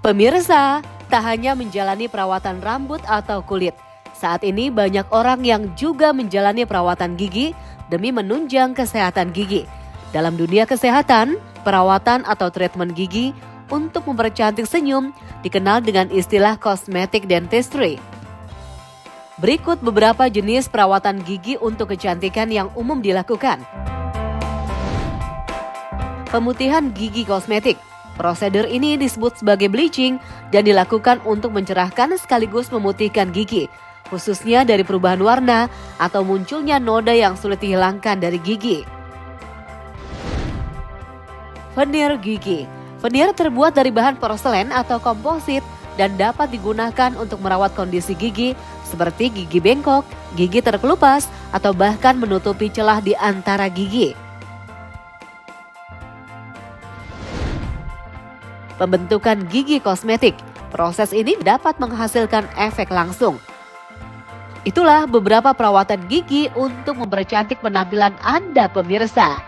Pemirsa, tak hanya menjalani perawatan rambut atau kulit, saat ini banyak orang yang juga menjalani perawatan gigi demi menunjang kesehatan gigi. Dalam dunia kesehatan, perawatan atau treatment gigi untuk mempercantik senyum dikenal dengan istilah cosmetic dentistry. Berikut beberapa jenis perawatan gigi untuk kecantikan yang umum dilakukan. Pemutihan gigi kosmetik. Prosedur ini disebut sebagai bleaching dan dilakukan untuk mencerahkan sekaligus memutihkan gigi, khususnya dari perubahan warna atau munculnya noda yang sulit dihilangkan dari gigi. Veneer gigi. Veneer terbuat dari bahan porselen atau komposit dan dapat digunakan untuk merawat kondisi gigi seperti gigi bengkok, gigi terkelupas, atau bahkan menutupi celah di antara gigi. Pembentukan gigi kosmetik. Proses ini dapat menghasilkan efek langsung. Itulah beberapa perawatan gigi untuk mempercantik penampilan Anda, pemirsa.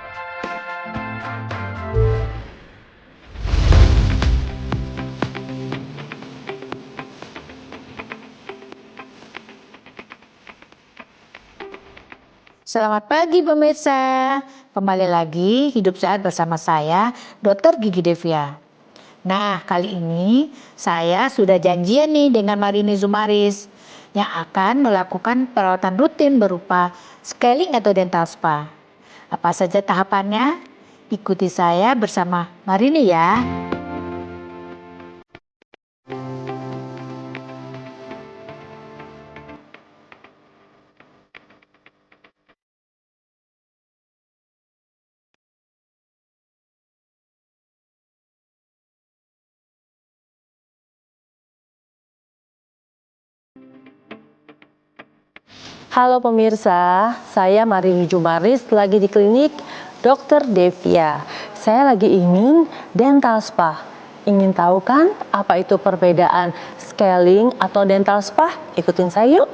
Selamat pagi pemirsa, kembali lagi hidup sehat bersama saya, Dr. Gigi Devia. Nah, kali ini saya sudah janjian nih dengan Marini Zumaris yang akan melakukan perawatan rutin berupa scaling atau dental spa. Apa saja tahapannya? Ikuti saya bersama Marini ya. Halo pemirsa, saya Marini Zumaris lagi di klinik Dr. Devia. Saya lagi ingin dental spa. Ingin tahu kan apa itu perbedaan scaling atau dental spa? Ikutin saya yuk.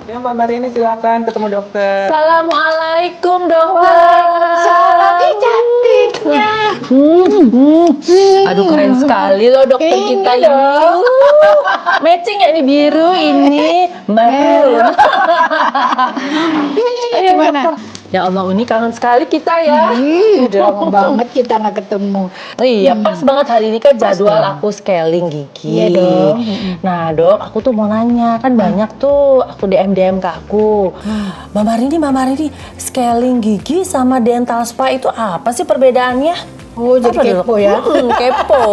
Ya Mbak Marini, silakan ketemu dokter. Assalamualaikum dokter. Salam cantiknya. Aduh keren sekali loh dokter kita ini. Matching ya ini biru, ini merah. Gimana? Ya Allah, ini kangen sekali kita ya. Udah lama banget kita nggak ketemu. Iya, pas banget hari ini kan jadwal aku scaling gigi. Iya dong. Nah dok, aku tuh mau nanya, kan banyak tuh aku DM ke aku. Mbak Marini, scaling gigi sama dental spa itu apa sih perbedaannya? Oh, jadi Apa, Dok? kepo ya. Kepo.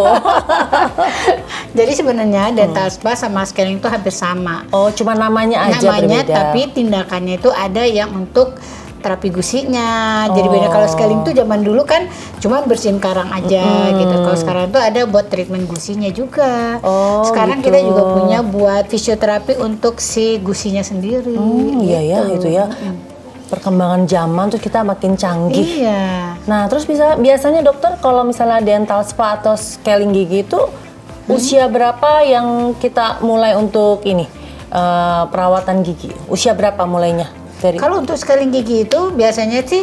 Jadi sebenarnya dental spa sama scaling itu hampir sama. Oh, cuma namanya aja Namanya, berbeda. tapi tindakannya itu ada yang untuk terapi gusinya. Jadi beda. Kalau scaling tuh zaman dulu kan cuma bersihin karang aja gitu. Kalau sekarang tuh ada buat treatment gusinya juga. Oh, sekarang gitu. kita juga punya buat fisioterapi untuk si gusinya sendiri. Iya ya, itu ya. Perkembangan zaman tuh kita makin canggih. Iya. Nah, terus biasanya dokter kalau misalnya dental spa atau scaling gigi itu usia berapa yang kita mulai untuk ini perawatan gigi? Usia berapa mulainya? Kalau untuk scaling gigi itu biasanya sih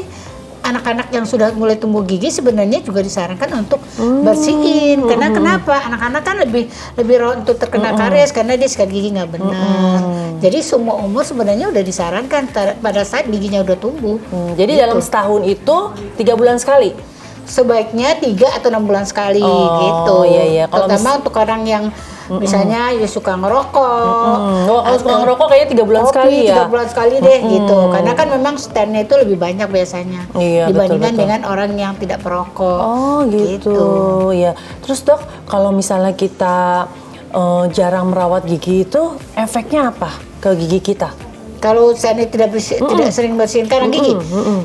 anak-anak yang sudah mulai tumbuh gigi sebenarnya juga disarankan untuk bersihin. Karena kenapa? Anak-anak kan lebih rawan untuk terkena karies karena dia sikat gigi nggak benar. Jadi semua umur sebenarnya udah disarankan pada saat giginya udah tumbuh. Jadi gitu. dalam setahun itu 3 bulan sekali? Sebaiknya 3 atau 6 bulan sekali gitu. Iya. Terutama untuk orang yang misalnya ya suka ngerokok. Kalau suka ngerokok kayaknya 3 bulan sekali ya? 3 bulan sekali deh gitu. Karena kan memang stand-nya itu lebih banyak biasanya dibandingkan dengan orang yang tidak perokok. Oh gitu. Ya. Terus dok, kalau misalnya kita jarang merawat gigi itu efeknya apa ke gigi kita? Kalau saya tidak sering bersihin karang gigi,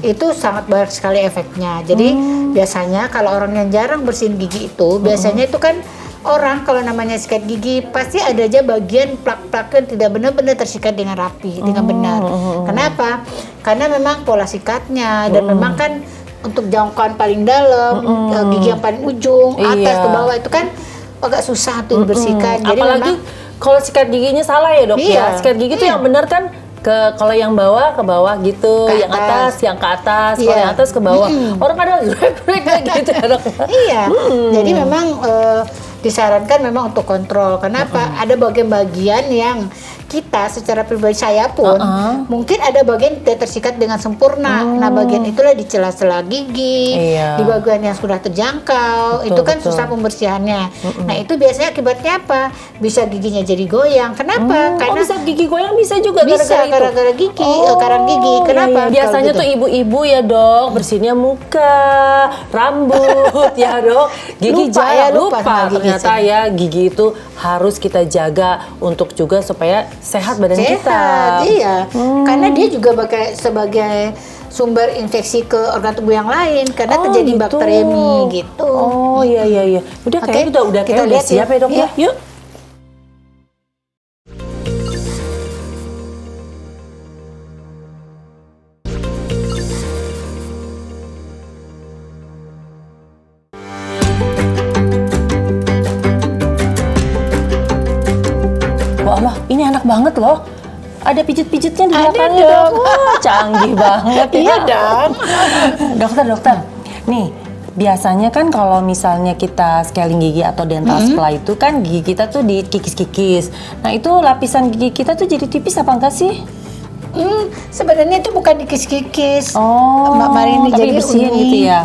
itu sangat banyak sekali efeknya. Jadi biasanya kalau orang yang jarang bersihin gigi itu, biasanya itu kan orang kalau namanya sikat gigi pasti ada aja bagian plak-plak yang tidak benar-benar tersikat dengan rapi, dengan benar. Kenapa? Karena memang pola sikatnya dan memang kan untuk jangkauan paling dalam, gigi yang paling ujung, atas ke bawah itu kan agak susah untuk dibersihkan. Jadi apalagi kalau sikat giginya salah ya dok ya. Sikat gigi itu yang benar kan kalau yang bawah ke bawah gitu, Ke yang atas yang ke atas, kalau Iya. yang atas ke bawah. Orang kadang kayak gitu ya, Dok. Iya, jadi memang disarankan memang untuk kontrol. Kenapa? Ada bagian-bagian yang kita secara pribadi, saya pun mungkin ada bagian tidak tersikat dengan sempurna. Nah, bagian itulah di celah-celah gigi, Iya. di bagian yang sudah terjangkau, Betul, itu kan betul. susah pembersihannya. Nah, itu biasanya akibatnya apa? Bisa giginya jadi goyang. Kenapa? Oh, bisa gigi goyang bisa juga bisa gara-gara itu. gara-gara gigi, karang gigi. Iya, Kenapa? iya. Biasanya Kalau tuh gitu? ibu-ibu ya, Dok, bersihinnya muka, rambut ya, Dok. Gigi Lupa jarang ya, lupa sama gigi ternyata ya, gigi itu harus kita jaga untuk juga supaya sehat badan kita. Sehat, iya. Karena dia juga sebagai sumber infeksi ke organ tubuh yang lain karena Oh, terjadi gitu. bakteriemi gitu. Oh iya iya iya. Udah Oke, kayaknya udah kita lihat siap ya, Dok ya. Iya. Yuk. Wah Allah, ini enak banget loh. Ada pijit-pijitnya di Ada belakangnya, dong. Dok. Wah, canggih banget ya. Iya dong. Dokter, nih biasanya kan kalau misalnya kita scaling gigi atau dental spa itu kan gigi kita tuh dikikis-kikis. Nah itu lapisan gigi kita tuh jadi tipis apa enggak sih? Sebenarnya itu bukan dikis-kikis, Oh, Mbak Marini. tapi Jadi dibersihin uni. gitu ya?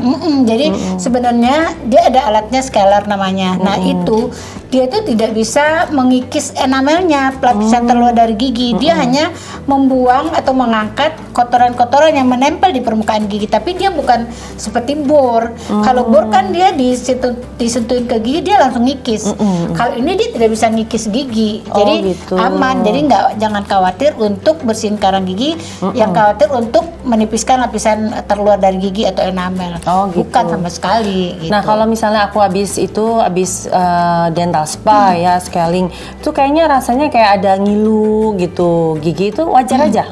Jadi sebenarnya dia ada alatnya scaler namanya. Nah itu dia tuh tidak bisa mengikis enamelnya, lapisan terluar dari gigi. Dia hanya membuang atau mengangkat kotoran-kotoran yang menempel di permukaan gigi. Tapi dia bukan seperti bor. Kalau bor kan dia disentuhin ke gigi dia langsung ngikis. Kalau ini dia tidak bisa ngikis gigi. Oh, Jadi gitu. aman. Jadi jangan khawatir untuk bersihin karang gigi, yang khawatir untuk menipiskan lapisan terluar dari gigi atau enamel. Oh, gitu. Bukan sama sekali gitu. Nah kalau misalnya aku habis dental spa ya scaling, itu kayaknya rasanya kayak ada ngilu gitu gigi itu wajar aja.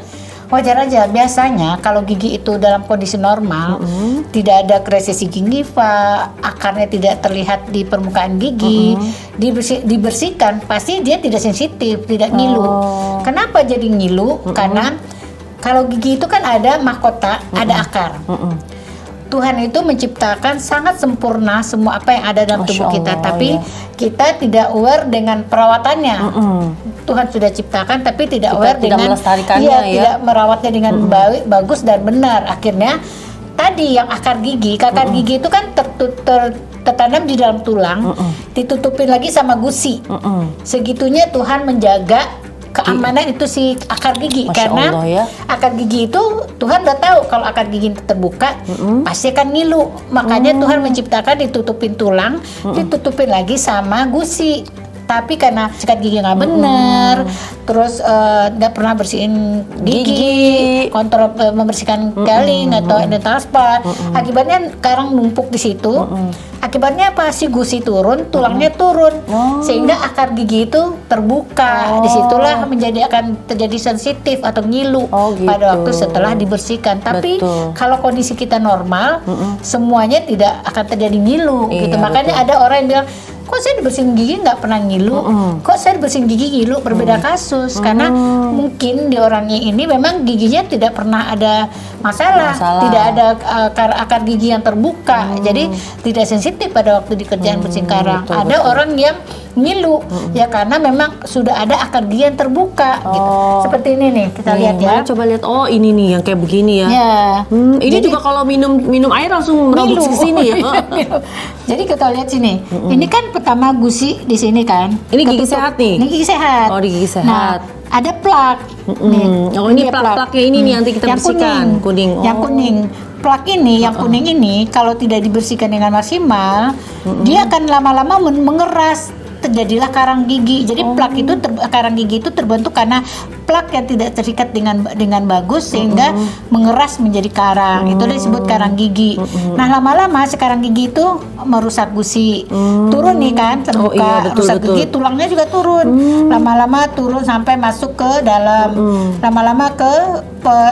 Wajar aja. Biasanya kalau gigi itu dalam kondisi normal, tidak ada resesi gingiva, akarnya tidak terlihat di permukaan gigi, dibersihkan, pasti dia tidak sensitif, tidak ngilu. Kenapa jadi ngilu? Karena kalau gigi itu kan ada mahkota, ada akar. Tuhan itu menciptakan sangat sempurna semua apa yang ada dalam tubuh Masya kita, Allah, tapi ya. kita tidak aware dengan perawatannya. Tuhan sudah ciptakan, tapi tidak Kita aware tidak dengan melestarikannya, iya, ya. tidak merawatnya dengan bagus dan benar. Akhirnya tadi yang akar gigi, gigi itu kan tertanam di dalam tulang, ditutupin lagi sama gusi. Segitunya Tuhan menjaga keamanan itu si akar gigi. Masya Karena Allah, ya. akar gigi itu Tuhan udah tahu kalau akar gigi terbuka pasti akan ngilu. Makanya Tuhan menciptakan ditutupin tulang, ditutupin lagi sama gusi. Tapi karena sikat gigi nggak bener, terus nggak pernah bersihin gigi, kontrol membersihkan scaling atau dental spa, akibatnya karang numpuk di situ. Akibatnya apa? Si gusi turun, tulangnya turun, sehingga akar gigi itu terbuka. Disitulah akan terjadi sensitif atau ngilu pada waktu setelah dibersihkan. Tapi Betul. kalau kondisi kita normal, semuanya tidak akan terjadi ngilu. Iya, Gitu. Makanya ada orang yang bilang, kok saya bersihin gigi nggak pernah ngilu, kok saya bersihin gigi ngilu, berbeda kasus. Karena mungkin di orangnya ini memang giginya tidak pernah ada masalah. Tidak ada akar gigi yang terbuka, jadi tidak sensitif pada waktu dikerjaan bersihin karang. Betul, Ada orang yang ngilu, ya karena memang sudah ada akar gigi yang terbuka. Gitu. Seperti ini nih, kita lihat ya. Coba lihat, oh ini nih yang kayak begini ya. Ya. Ini Jadi- juga kalau minum air langsung merambut ke sini ya. Jadi kita lihat sini. Ini kan pertama gusi di sini kan. Ini gigi Ketutup. sehat nih? Ini gigi sehat. Oh, di gigi sehat. Nah, ada plak. Nih. Oh, ini dia plak-plaknya ini nih nanti kita yang bersihkan. Kuning. Yang Oh. kuning. Plak ini, yang kuning ini kalau tidak dibersihkan dengan maksimal, dia akan lama-lama mengeras. Terjadilah karang gigi. Jadi plak itu karang gigi itu terbentuk karena plak yang tidak terikat dengan bagus sehingga mengeras menjadi karang. Itu disebut karang gigi. Nah, lama-lama si karang gigi itu merusak gusi. Turun nih kan, terbuka, iya, betul, rusak betul. gigi, tulangnya juga turun. Lama-lama turun sampai masuk ke dalam. Lama-lama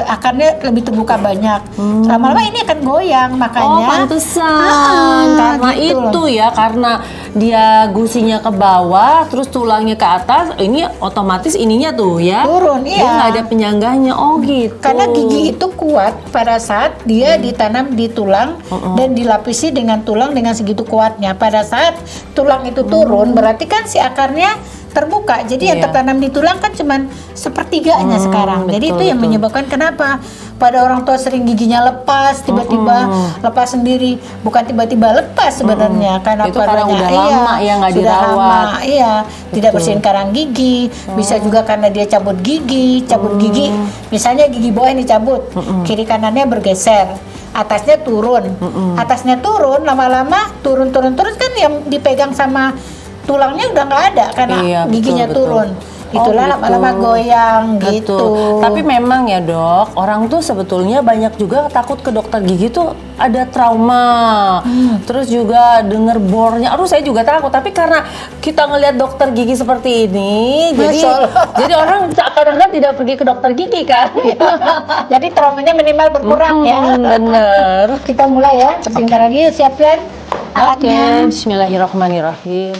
akarnya lebih terbuka banyak. Lama-lama ini akan goyang, makanya Oh, pantesan. Karena gitu loh. itu ya, karena dia gusinya ke bawah, terus tulangnya ke atas, ini otomatis ininya tuh ya turun, dia iya. nggak ada penyangganya. Oh gitu. Karena gigi itu kuat pada saat dia ditanam di tulang dan dilapisi dengan tulang dengan segitu kuatnya. Pada saat tulang itu turun, berarti kan si akarnya terbuka. Jadi yang Iya. tertanam di tulang kan cuman sepertiganya sekarang. Jadi betul, itu yang betul. menyebabkan kenapa pada orang tua sering giginya lepas, tiba-tiba lepas sendiri. Bukan tiba-tiba lepas sebenarnya, karena Itu karena padanya, udah lama ya nggak sudah dirawat. lama, iya, tidak bersihin karang gigi. Bisa juga karena dia cabut gigi, misalnya gigi bawah ini cabut, kiri kanannya bergeser, atasnya turun, lama-lama turun kan yang dipegang sama tulangnya udah nggak ada karena Iya, betul, giginya betul. turun. Oh, Itulah gitu. lama-lama goyang Betul. gitu. Tapi memang ya dok, orang tuh sebetulnya banyak juga takut ke dokter gigi tuh ada trauma. Terus juga denger bornya, aduh saya juga takut. Tapi karena kita ngelihat dokter gigi seperti ini, Masya Allah. jadi orang kadang-kadang tidak pergi ke dokter gigi kan. Jadi traumanya minimal berkurang ya. Bener. Kita mulai ya, sebentar lagi siapkan Oke, alatnya. bismillahirrahmanirrahim.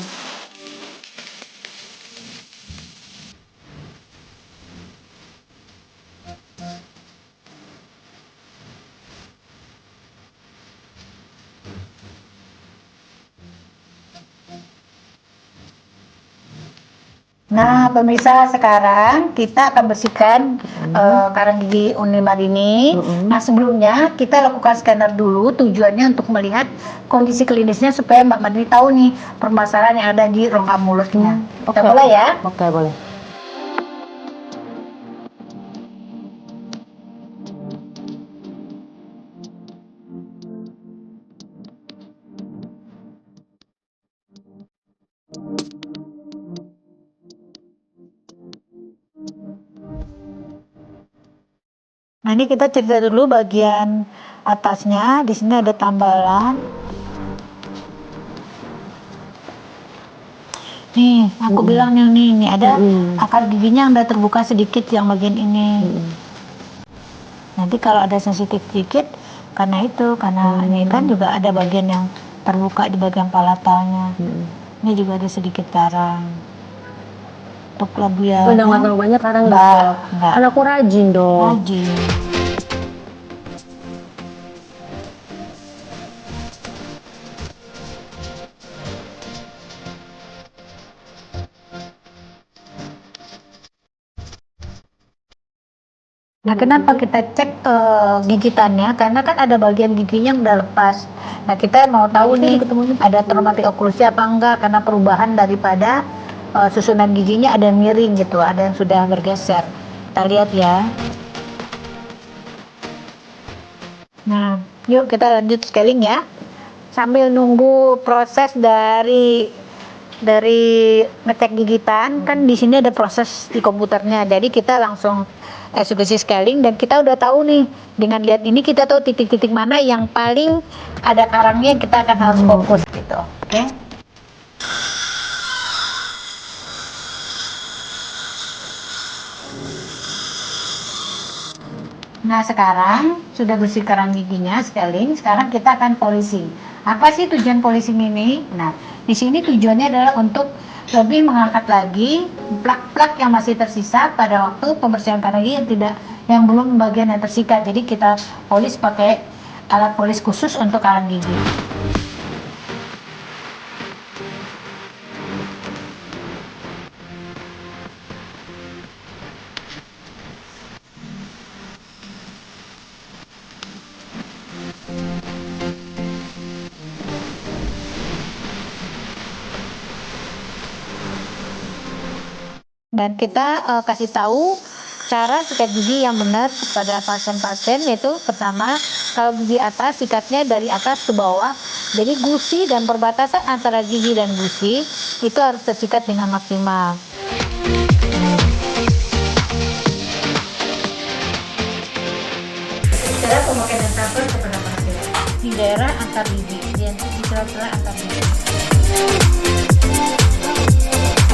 Nah, pemirsa, sekarang kita akan bersihkan karang gigi Unimar ini. Nah, sebelumnya kita lakukan scanner dulu, tujuannya untuk melihat kondisi klinisnya supaya Mbak Madri tahu nih permasalahan yang ada di rongga mulutnya. Kita mulai ya. Oke, boleh. Nah, ini kita cerita dulu bagian atasnya. Di sini ada tambalan. Nih, aku bilang yang nih ada akar giginya yang udah terbuka sedikit yang bagian ini. Nanti kalau ada sensitif sedikit, karena ini kan juga ada bagian yang terbuka di bagian palatalnya. Ini juga ada sedikit karang. Untuk labialnya. Udah nggak terlalu banyak karang Enggak, dok. enggak. Kan aku rajin dong. Rajin. Nah, kenapa kita cek gigitannya? Karena kan ada bagian giginya yang udah lepas. Nah, kita mau tahu nih ada traumatik oklusi apa enggak, karena perubahan daripada susunan giginya ada yang miring gitu, ada yang sudah bergeser. Kita lihat ya. Nah, yuk kita lanjut scaling ya. Sambil nunggu proses dari ngecek gigitan, kan di sini ada proses di komputernya. Jadi kita langsung eksekusi scaling dan kita udah tahu nih, dengan lihat ini kita tahu titik-titik mana yang paling ada karangnya, kita akan harus fokus gitu. Oke. Nah, sekarang sudah bersih karang giginya scaling, sekarang kita akan polishing. Apa sih tujuan polishing ini? Nah, di sini tujuannya adalah untuk lebih mengangkat lagi plak-plak yang masih tersisa pada waktu pembersihan karang gigi yang belum bagian yang tersikat. Jadi kita polish pakai alat polish khusus untuk karang gigi. Dan kita kasih tahu cara sikat gigi yang benar kepada pasien-pasien, yaitu pertama, kalau gigi atas sikatnya dari atas ke bawah, jadi gusi dan perbatasan antara gigi dan gusi itu harus tersikat dengan maksimal. Cara pemakaian dental kepada pasien di daerah antar gigi, di sela-sela antar gigi.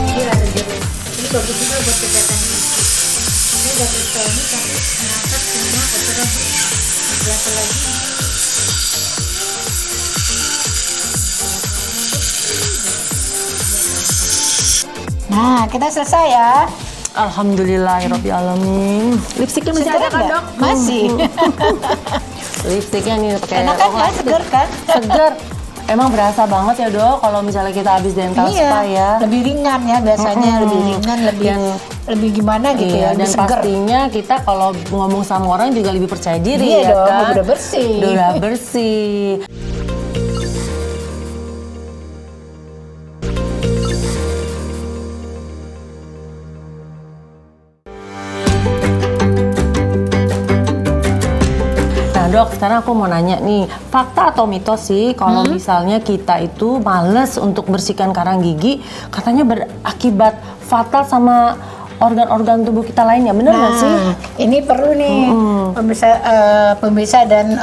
Ini ada jadi. Ini bagus juga buat kesehatan gigi. Saya udah periksa ini kan mengangkat semua kotoran. Berapa lagi? Nah, kita selesai ya. Alhamdulillahirobbilalamin. Lipstiknya masih ada kan, nggak? Dok? Masih. Lipstiknya nih pakai Enak kan? Seger kan? Seger. Emang berasa banget ya, Dok, kalau misalnya kita habis dental spa ya. Lebih ringan ya biasanya, lebih ringan, lebih gimana gitu Iya, ya, lebih dan seger. pastinya kita kalau ngomong sama orang juga lebih percaya diri Iya ya dong, kan. udah bersih. Udah bersih. Nah, Dok, sekarang aku mau nanya nih, fakta atau mitos sih kalau misalnya kita itu males untuk bersihkan karang gigi, katanya berakibat fatal sama organ-organ tubuh kita lainnya, bener nggak sih? Ini perlu nih pemirsa dan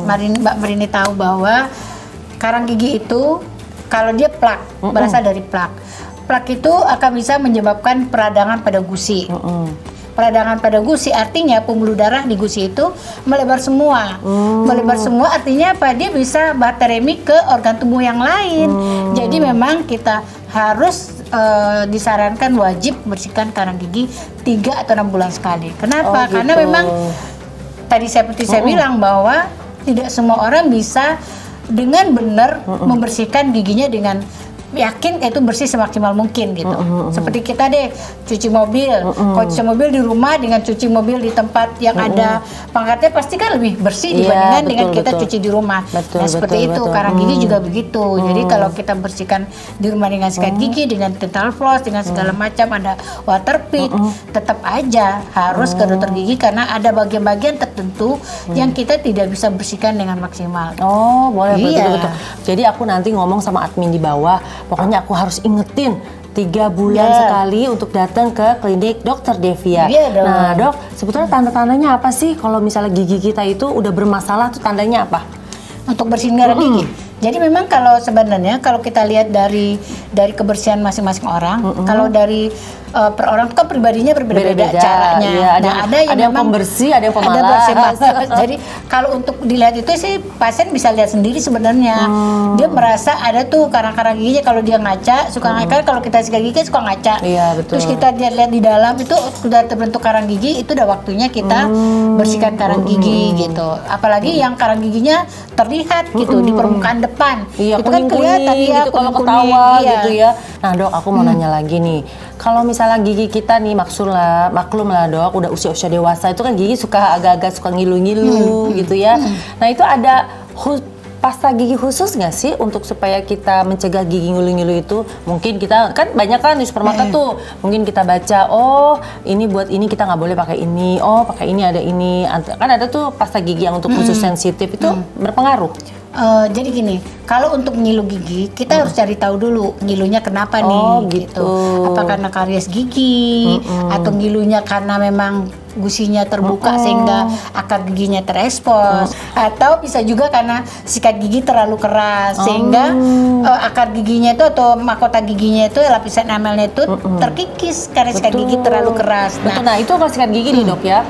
Mbak Marini tahu bahwa karang gigi itu kalau dia plak, berasal dari plak. Plak itu akan bisa menyebabkan peradangan pada gusi. Peradangan pada gusi artinya pembuluh darah di gusi itu melebar semua. Melebar semua artinya apa? Dia bisa bateremi ke organ tubuh yang lain. Jadi memang kita harus disarankan wajib bersihkan karang gigi 3 atau 6 bulan sekali. Kenapa? Gitu. Karena memang tadi seperti saya bilang bahwa tidak semua orang bisa dengan benar membersihkan giginya dengan yakin itu bersih semaksimal mungkin gitu. Seperti kita deh cuci mobil, kalau cuci mobil di rumah dengan cuci mobil di tempat yang ada pangkatnya pasti kan lebih bersih dibandingkan dengan kita cuci di rumah. Nah, seperti itu. Karang gigi juga begitu. Jadi kalau kita bersihkan di rumah dengan sikat gigi, dengan dental floss, dengan segala macam ada water pick, tetap aja harus ke dokter gigi karena ada bagian-bagian tertentu yang kita tidak bisa bersihkan dengan maksimal. Oh, boleh, Iya. betul. Jadi aku nanti ngomong sama admin di bawah, pokoknya aku harus ingetin 3 bulan sekali untuk datang ke klinik Dokter Devia. Iya dong. Nah, Dok, sebetulnya tanda-tandanya apa sih kalau misalnya gigi kita itu udah bermasalah tuh tandanya apa? Untuk bersihin karang gigi. Jadi memang kalau sebenarnya kalau kita lihat dari kebersihan masing-masing orang, kalau dari per orang itu kan pribadinya berbeda-beda caranya. Iya, ada yang memang pembersih, ada yang pemalas. Ada bersih-malas. Jadi kalau untuk dilihat itu sih pasien bisa lihat sendiri sebenarnya. Dia merasa ada tuh karang-karang giginya kalau dia ngaca, suka ngaca, kalau kita sikat gigi suka ngaca. Iya, betul. Terus kita lihat di dalam itu sudah terbentuk karang gigi, itu udah waktunya kita bersihkan karang gigi gitu. Apalagi yang karang giginya terlihat gitu di permukaan depan. Iya, itu kan kelihatan gitu kalau kuning-kuning, ketawa iya. gitu ya. Nah, Dok, aku mau nanya lagi nih. Kalau misalnya gigi kita nih maklum lah, Dok, udah usia-usia dewasa itu kan gigi suka agak-agak suka ngilu-ngilu gitu ya. Nah, itu ada pasta gigi khusus nggak sih untuk supaya kita mencegah gigi ngilu-ngilu itu? Mungkin kita kan banyak kan di supermarket tuh, mungkin kita baca, oh ini buat ini kita nggak boleh pakai ini, oh pakai ini ada ini, kan ada tuh pasta gigi yang untuk khusus sensitif itu berpengaruh. Jadi gini, kalau untuk ngilu gigi kita harus cari tahu dulu ngilunya kenapa nih. Oh, gitu. Apa karena karies gigi atau ngilunya karena memang gusinya terbuka sehingga akar giginya terekspos, atau bisa juga karena sikat gigi terlalu keras sehingga akar giginya itu atau mahkota giginya itu lapisan enamelnya itu terkikis karena sikat gigi terlalu keras. Betul. Nah, itu kalau sikat gigi nih, Dok ya.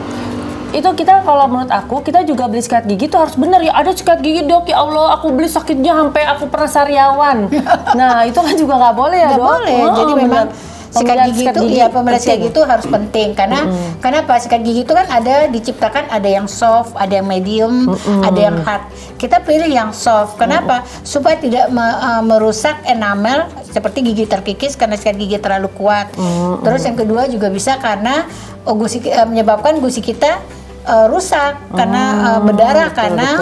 Itu kita kalau menurut aku kita juga beli sikat gigi tuh harus bener ya. Ada sikat gigi, Dok, ya Allah aku beli sakitnya sampai aku pernah sariawan. Nah, itu kan juga nggak boleh ya, Nggak Dok. boleh. Jadi memang sikat gigi itu ya pemeliharaan gigi itu harus penting karena kenapa sikat gigi itu kan ada diciptakan ada yang soft, ada yang medium, ada yang hard. Kita pilih yang soft. Kenapa? Supaya tidak merusak enamel seperti gigi terkikis karena sikat gigi terlalu kuat. Terus yang kedua juga bisa karena menyebabkan gusi kita rusak karena berdarah karena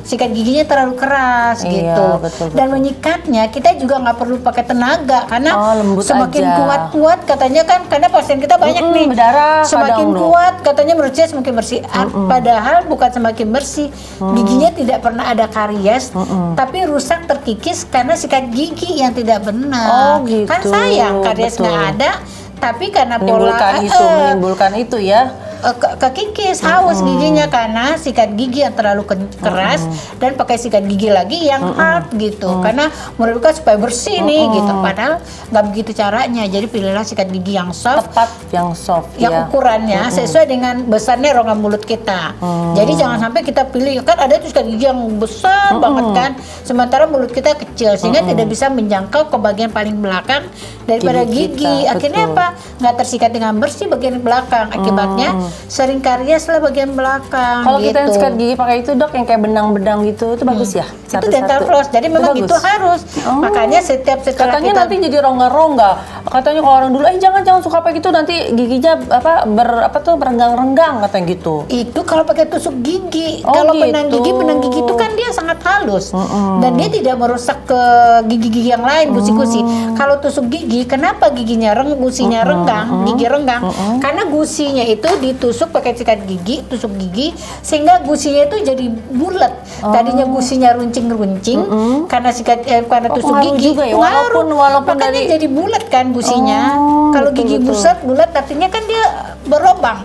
sikat giginya terlalu keras gitu. Betul. Dan menyikatnya kita juga nggak perlu pakai tenaga karena semakin aja. kuat katanya kan karena pasien kita banyak nih berdarah semakin kuat katanya menurut saya semakin bersih. Padahal bukan semakin bersih, giginya tidak pernah ada karies, tapi rusak terkikis karena sikat gigi yang tidak benar. Kan sayang karies nggak ada. Tapi karena menimbulkan itu ya. kekikis, haus giginya karena sikat gigi yang terlalu keras dan pakai sikat gigi lagi yang hard gitu. Karena menurut kita supaya bersih nih gitu. Padahal nggak begitu caranya. Jadi pilihlah sikat gigi yang soft, Tepat yang soft yang ya. ukurannya sesuai dengan besarnya rongga mulut kita. Jadi jangan sampai kita pilih, kan ada tuh sikat gigi yang besar banget kan, sementara mulut kita kecil sehingga tidak bisa menjangkau ke bagian paling belakang daripada Gigi gigi. kita, Akhirnya betul. apa? Nggak tersikat dengan bersih bagian belakang. Akibatnya sering karies lah bagian belakang. Kalau gitu. kita yang sikat gigi pakai itu dok, yang kayak benang-benang gitu, itu bagus ya? Itu dental floss. Jadi memang itu bagus. harus. Makanya setelah Katanya kita nanti jadi rongga-rongga. Katanya kalau orang dulu, jangan suka pakai gitu, nanti giginya berenggang-renggang katanya gitu. itu kalau pakai tusuk gigi. Oh, Kalau gitu. benang gigi itu kan dia sangat halus dan dia tidak merusak ke gigi-gigi yang lain, gusi-gusi. Kalau tusuk gigi, kenapa giginya gusinya renggang, gigi renggang? Karena gusinya itu ditusuk pakai sikat gigi, tusuk gigi, sehingga gusinya itu jadi bulat. Tadinya gusinya runcing-runcing karena karena tusuk pengaruh gigi. juga ya, Pengaruh. walaupun Makanya dari- jadi bulat kan gusinya. Kalau betul, gigi betul. bulat artinya kan dia berlobang,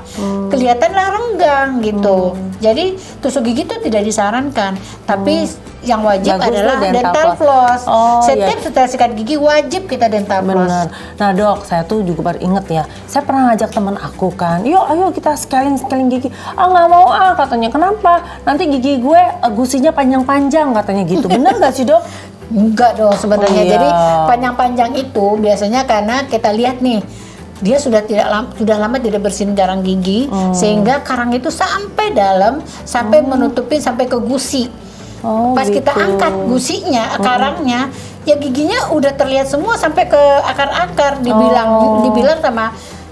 kelihatanlah renggang gitu. Jadi tusuk gigi itu tidak disarankan, tapi yang wajib Bagus adalah tuh dental floss. Oh, Setiap iya. setelah sikat gigi wajib kita dental floss. Benar. Nah dok, saya tuh juga baru inget ya. Saya pernah ngajak teman aku kan, yuk ayo kita scaling gigi. Nggak mau katanya. Kenapa? Nanti gigi gue gusinya panjang-panjang katanya gitu. Bener nggak sih dok? Enggak dong sebenarnya. Oh, iya. Jadi panjang-panjang itu biasanya karena kita lihat nih, dia sudah lama tidak bersihin garang gigi sehingga karang itu sampai dalam, sampai menutupin sampai ke gusi. Oh, Pas kita gitu. angkat gusinya, karangnya, ya giginya udah terlihat semua sampai ke akar-akar.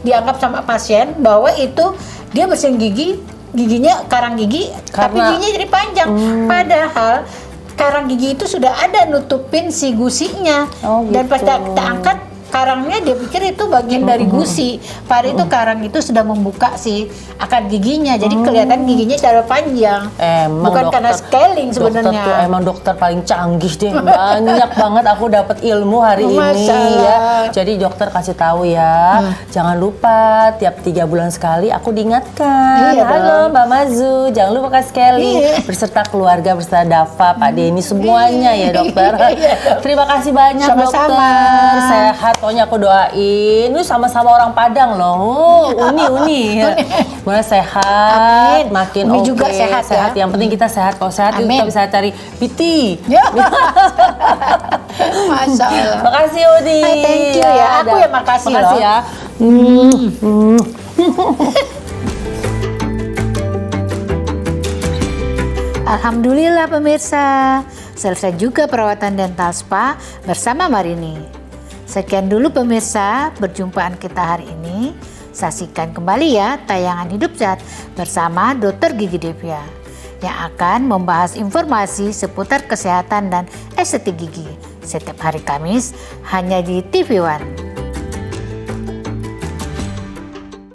Dianggap sama pasien bahwa itu dia bersihin giginya karang gigi, tapi Karena- giginya jadi panjang. Padahal karang gigi itu sudah ada nutupin si gusinya. Oh, Dan pas gitu. kita angkat karangnya, dia pikir itu bagian dari gusi. Padahal itu karang itu sudah membuka si akar giginya, jadi kelihatan giginya terlalu panjang. Emang Bukan karena scaling Dokter sebenarnya. tuh emang dokter paling canggih deh. Banyak banget aku dapat ilmu hari ini Masalah. ya. Jadi dokter kasih tahu ya, jangan lupa tiap 3 bulan sekali aku diingatkan. Iya Halo dong. Mbak Mazu, jangan lupa kasih scaling Iya. beserta keluarga, beserta Dava, Pak Denny semuanya ya dokter. Iya dong. Terima kasih banyak Sama-sama. dokter. Sehat, pokoknya aku doain. Ini sama-sama orang Padang loh. Uni. Mulai sehat, Amin. makin Umi oke. juga sehat ya. Yang penting kita sehat. Kalau sehat itu Amin. kita bisa cari PT. Ya. Masya Allah. Makasih Udi. Hai, thank you ya. Aku yang makasih loh. ya. Alhamdulillah pemirsa, selesai juga perawatan dental spa bersama Marini. Sekian dulu pemirsa, perjumpaan kita hari ini. Saksikan kembali ya tayangan Hidup Sehat bersama Dr. Gigi Devia yang akan membahas informasi seputar kesehatan dan estetik gigi setiap hari Kamis hanya di TV One.